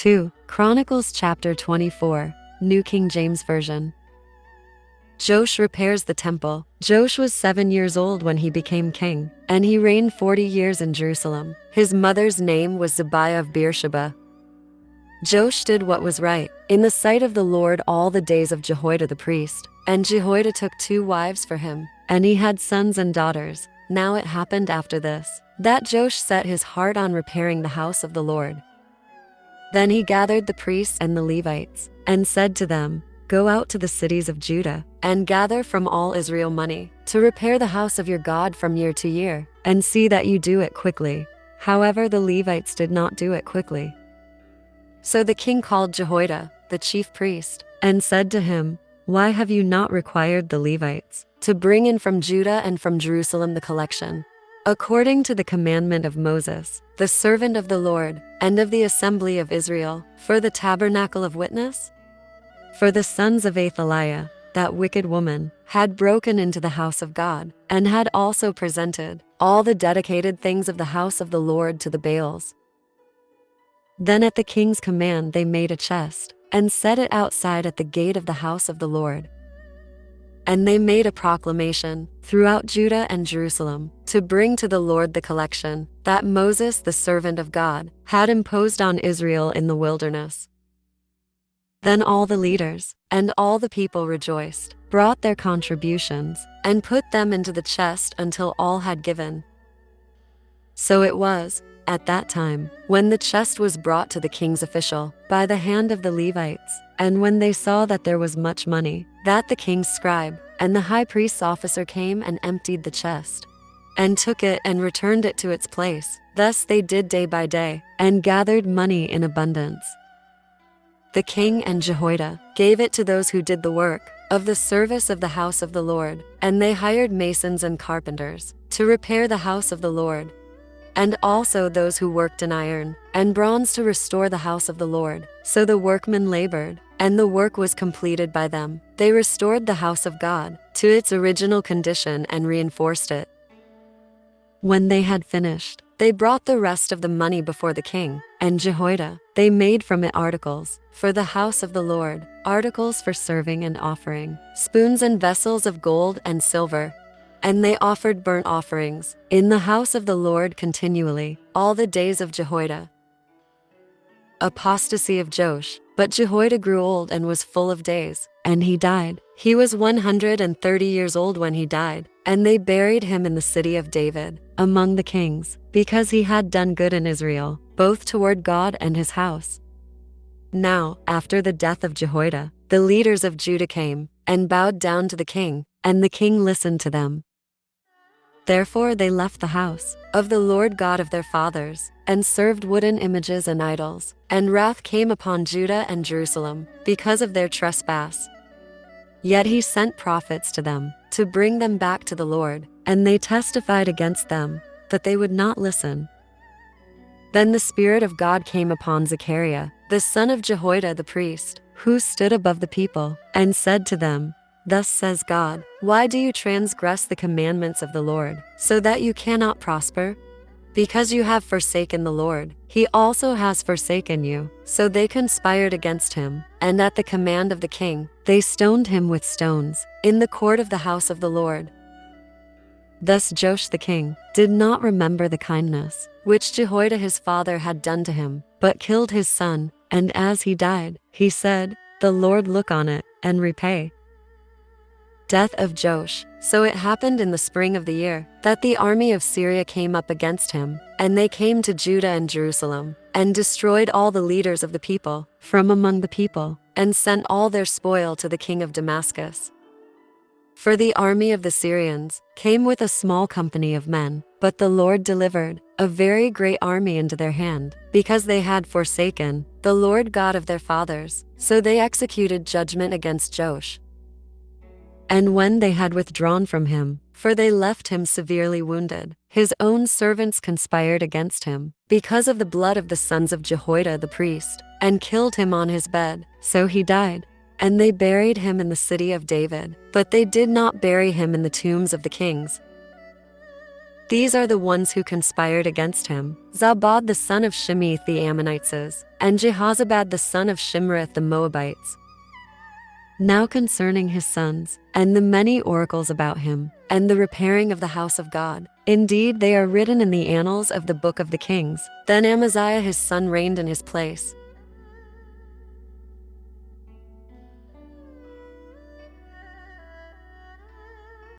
2 Chronicles chapter 24, New King James Version. Joash repairs the temple. Joash was 7 years old when he became king, and he reigned 40 years in Jerusalem. His mother's name was Zebiah of Beersheba. Joash did what was right in the sight of the Lord all the days of Jehoiada the priest, and Jehoiada took 2 wives for him, and he had sons and daughters. Now it happened after this, that Joash set his heart on repairing the house of the Lord. Then he gathered the priests and the Levites, and said to them, "Go out to the cities of Judah, and gather from all Israel money, to repair the house of your God from year to year, and see that you do it quickly." However, the Levites did not do it quickly. So the king called Jehoiada, the chief priest, and said to him, "Why have you not required the Levites to bring in from Judah and from Jerusalem the collection, according to the commandment of Moses, the servant of the Lord, and of the assembly of Israel, for the tabernacle of witness?" For the sons of Athaliah, that wicked woman, had broken into the house of God, and had also presented all the dedicated things of the house of the Lord to the Baals. Then at the king's command they made a chest, and set it outside at the gate of the house of the Lord. And they made a proclamation throughout Judah and Jerusalem to bring to the Lord the collection that Moses, the servant of God, had imposed on Israel in the wilderness. Then all the leaders and all the people rejoiced, brought their contributions, and put them into the chest until all had given. So it was, at that time, when the chest was brought to the king's official by the hand of the Levites, and when they saw that there was much money, that the king's scribe and the high priest's officer came and emptied the chest, and took it and returned it to its place. Thus they did day by day, and gathered money in abundance. The king and Jehoiada gave it to those who did the work of the service of the house of the Lord, and they hired masons and carpenters to repair the house of the Lord, and also those who worked in iron and bronze to restore the house of the Lord. So the workmen labored, and the work was completed by them. They restored the house of God to its original condition and reinforced it. When they had finished, they brought the rest of the money before the king and Jehoiada. They made from it articles for the house of the Lord, articles for serving and offering, spoons and vessels of gold and silver. And they offered burnt offerings in the house of the Lord continually, all the days of Jehoiada. Apostasy of Joash. But Jehoiada grew old and was full of days, and he died. He was 130 years old when he died, and they buried him in the city of David, among the kings, because he had done good in Israel, both toward God and his house. Now, after the death of Jehoiada, the leaders of Judah came and bowed down to the king, and the king listened to them. Therefore they left the house of the Lord God of their fathers, and served wooden images and idols, and wrath came upon Judah and Jerusalem because of their trespass. Yet he sent prophets to them to bring them back to the Lord, and they testified against them, but they would not listen. Then the Spirit of God came upon Zechariah, the son of Jehoiada the priest, who stood above the people, and said to them, "Thus says God, why do you transgress the commandments of the Lord, so that you cannot prosper? Because you have forsaken the Lord, he also has forsaken you." So they conspired against him, and at the command of the king, they stoned him with stones in the court of the house of the Lord. Thus Joash the king did not remember the kindness which Jehoiada his father had done to him, but killed his son, and as he died, he said, "The Lord look on it, and repay." Death of Joash. So it happened in the spring of the year that the army of Syria came up against him, and they came to Judah and Jerusalem, and destroyed all the leaders of the people from among the people, and sent all their spoil to the king of Damascus. For the army of the Syrians came with a small company of men, but the Lord delivered a very great army into their hand, because they had forsaken the Lord God of their fathers. So they executed judgment against Joash. And when they had withdrawn from him, for they left him severely wounded, his own servants conspired against him, because of the blood of the sons of Jehoiada the priest, and killed him on his bed. So he died. And they buried him in the city of David, but they did not bury him in the tombs of the kings. These are the ones who conspired against him: Zabad the son of Shimith the Ammonites, and Jehozabad the son of Shimrith the Moabites. Now concerning his sons, and the many oracles about him, and the repairing of the house of God, indeed they are written in the annals of the book of the kings. Then Amaziah his son reigned in his place,